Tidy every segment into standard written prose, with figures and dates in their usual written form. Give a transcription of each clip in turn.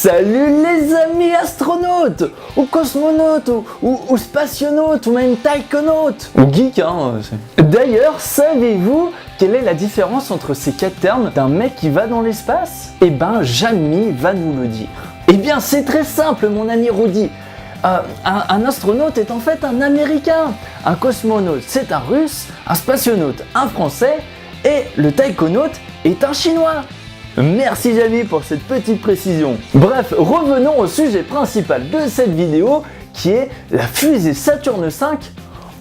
Salut les amis astronautes, ou cosmonautes, ou spationautes, ou même taïkonautes, ou geeks hein. D'ailleurs, savez-vous quelle est la différence entre ces quatre termes d'un mec qui va dans l'espace? Eh ben, Jamy va nous le dire. Eh bien, c'est très simple mon ami Rudy. Un astronaute est en fait un Américain, un cosmonaute c'est un Russe, un spationaute un Français, et le taïkonaute est un Chinois. Merci Jamy pour cette petite précision. Bref, revenons au sujet principal de cette vidéo qui est la fusée Saturn V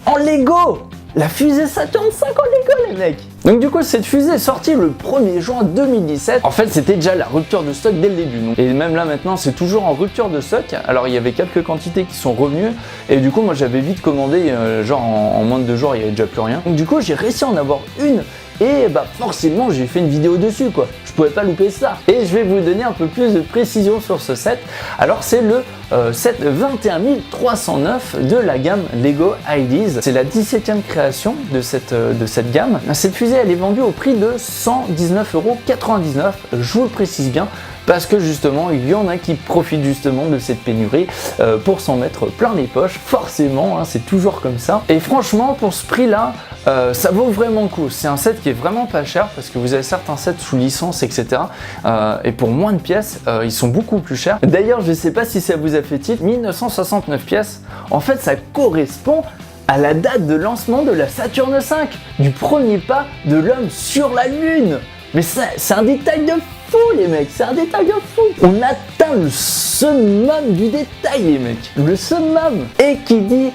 en Lego. La fusée Saturn V en Lego les mecs. Donc du coup cette fusée est sortie le 1er juin 2017. En fait c'était déjà la rupture de stock dès le début. Donc. Et même là maintenant c'est toujours en rupture de stock. Alors il y avait quelques quantités qui sont revenues. Et du coup moi j'avais vite commandé, genre en moins de 2 jours il n'y avait déjà plus rien. Donc du coup j'ai réussi à en avoir une. Et bah forcément j'ai fait une vidéo dessus quoi, je pouvais pas louper ça. Et je vais vous donner un peu plus de précision sur ce set. Alors c'est le set 21309 de la gamme Lego Ideas. C'est la 17e création de cette gamme. Cette fusée elle est vendue au prix de 119,99 €, je vous le précise bien. Parce que justement, il y en a qui profitent justement de cette pénurie pour s'en mettre plein les poches. Forcément, hein, c'est toujours comme ça. Et franchement, pour ce prix-là, ça vaut vraiment le coup. C'est un set qui est vraiment pas cher parce que vous avez certains sets sous licence, etc. Et pour moins de pièces, ils sont beaucoup plus chers. D'ailleurs, je ne sais pas si ça vous a fait tilt, 1969 pièces, en fait, ça correspond à la date de lancement de la Saturn V, du premier pas de l'homme sur la Lune. Mais c'est un détail de fou les mecs, c'est un détail de fou. On atteint le summum du détail les mecs, le summum. Et qui dit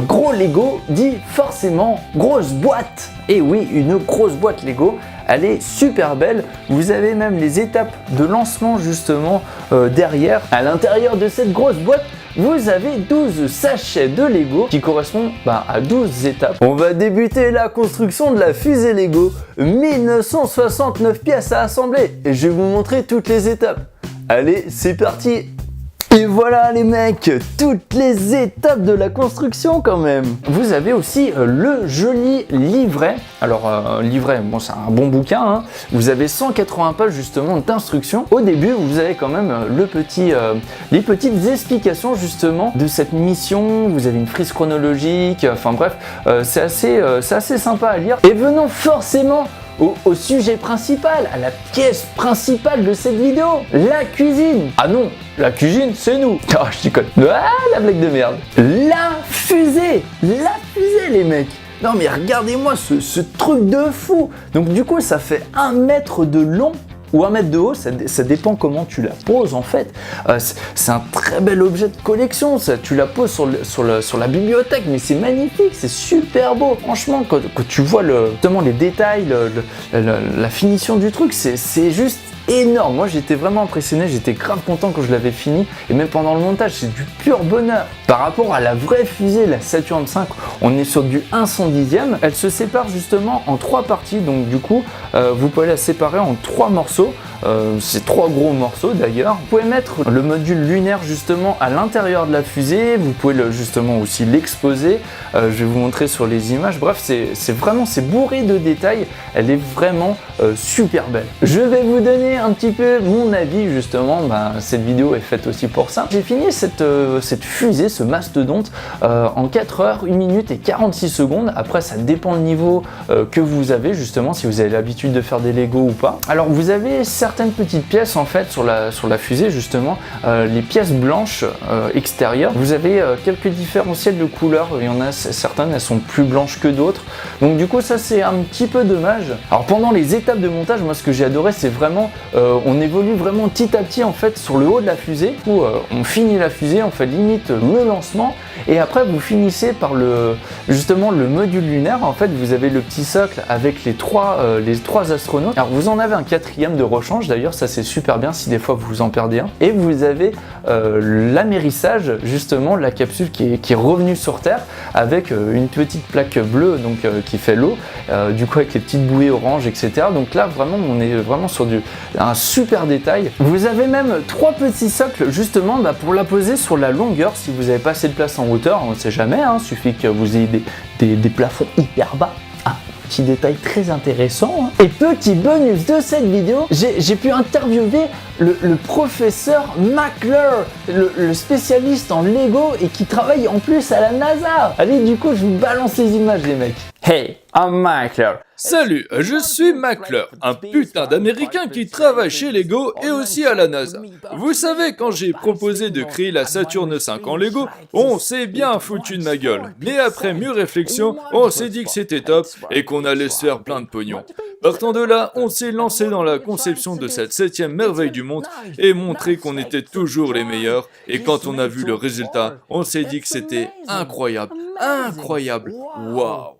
gros Lego dit forcément grosse boîte. Et oui, une grosse boîte Lego, elle est super belle. Vous avez même les étapes de lancement justement derrière. À l'intérieur de cette grosse boîte, vous avez 12 sachets de Lego qui correspondent à 12 étapes. On va débuter la construction de la fusée Lego. 1969 pièces à assembler et je vais vous montrer toutes les étapes. Allez, c'est parti! Et voilà les mecs, toutes les étapes de la construction quand même. Vous avez aussi le joli livret. Alors livret, bon c'est un bon bouquin, hein. Vous avez 180 pages justement d'instructions. Au début vous avez quand même les petites explications justement de cette mission. Vous avez une frise chronologique, enfin bref, c'est assez sympa à lire. Et venons forcément au sujet principal, à la pièce principale de cette vidéo, la cuisine. Ah non, la cuisine c'est nous. Ah je déconne. Ah la blague de merde. La fusée les mecs. Non mais regardez-moi ce truc de fou. Donc du coup ça fait 1 mètre de long ou 1 mètre de haut, ça dépend comment tu la poses en fait. C'est un très bel objet de collection, ça. Tu la poses sur la bibliothèque, mais c'est magnifique, c'est super beau. Franchement, quand tu vois justement les détails, la finition du truc, c'est juste énorme. Moi j'étais vraiment impressionné, j'étais grave content quand je l'avais fini et même pendant le montage c'est du pur bonheur. Par rapport à la vraie fusée, la Saturn V, on est sur du 1/110e. Elle se sépare justement en 3 parties, donc du coup vous pouvez la séparer en 3 morceaux. C'est 3 gros morceaux d'ailleurs. Vous pouvez mettre le module lunaire justement à l'intérieur de la fusée, vous pouvez justement aussi l'exposer. Je vais vous montrer sur les images. Bref, c'est bourré de détails. Elle est vraiment super belle. Je vais vous donner un petit peu mon avis justement. Cette vidéo est faite aussi pour ça. J'ai fini cette fusée, ce mastodonte, en 4 heures, 1 minute et 46 secondes. Après, ça dépend le niveau que vous avez justement, si vous avez l'habitude de faire des Lego ou pas. Alors, vous avez certaines petites pièces en fait sur la fusée justement, les pièces blanches extérieures. Vous avez quelques différentiels de couleurs. Il y en a certaines, elles sont plus blanches que d'autres. Donc du coup, ça c'est un petit peu dommage. Alors pendant les étapes de montage, moi ce que j'ai adoré, c'est vraiment, on évolue vraiment petit à petit en fait sur le haut de la fusée. Où on finit la fusée, on fait limite le lancement, et après vous finissez par justement le module lunaire. En fait, vous avez le petit socle avec les trois astronautes. Alors vous en avez un 4e de rechange. D'ailleurs, ça c'est super bien si des fois vous en perdez un. Et vous avez l'amérissage justement, la capsule qui est revenue sur Terre avec une petite plaque bleue donc qui fait l'eau, du coup avec les petites bouées orange, etc. Donc là vraiment on est vraiment sur un super détail. Vous avez même 3 petits socles justement pour la poser sur la longueur si vous n'avez pas assez de place en hauteur. On ne sait jamais, hein, suffit que vous ayez des plafonds hyper bas. petits détails très intéressants. Hein. Et petit bonus de cette vidéo, j'ai pu interviewer le professeur McClure, le spécialiste en Lego et qui travaille en plus à la NASA. Allez, du coup, je vous balance les images, les mecs. Hey, I'm McClure. Salut, je suis McClure, un putain d'américain qui travaille chez Lego et aussi à la NASA. Vous savez, quand j'ai proposé de créer la Saturn V en Lego, on s'est bien foutu de ma gueule. Mais après mûre réflexion, on s'est dit que c'était top et qu'on allait se faire plein de pognon. Partant de là, on s'est lancé dans la conception de cette 7e merveille du monde et montré qu'on était toujours les meilleurs. Et quand on a vu le résultat, on s'est dit que c'était incroyable, incroyable, waouh!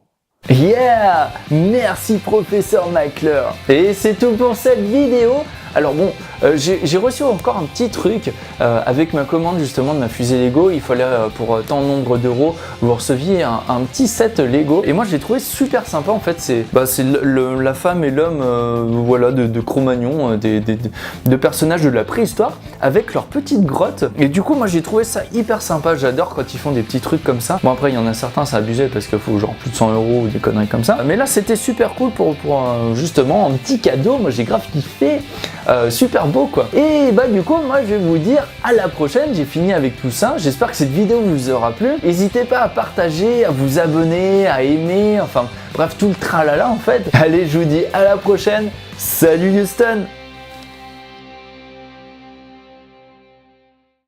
Yeah! Merci professeur McClure. Et c'est tout pour cette vidéo. Alors bon, j'ai reçu encore un petit truc avec ma commande justement de ma fusée Lego. Il fallait pour tant nombre d'euros, vous receviez un petit set Lego. Et moi je l'ai trouvé super sympa en fait. C'est la femme et l'homme voilà, de Cro-Magnon, de personnages de la préhistoire avec leur petite grotte. Et du coup moi j'ai trouvé ça hyper sympa. J'adore quand ils font des petits trucs comme ça. Bon après il y en a certains c'est abusé parce qu'il faut genre plus de 100 euros ou des conneries comme ça. Mais là c'était super cool pour justement un petit cadeau. Moi j'ai grave kiffé. Super beau quoi. Et bah du coup moi je vais vous dire à la prochaine, j'ai fini avec tout ça. J'espère que cette vidéo vous aura plu. N'hésitez pas à partager, à vous abonner, à aimer, enfin bref tout le tralala en fait. Allez je vous dis à la prochaine. Salut Houston.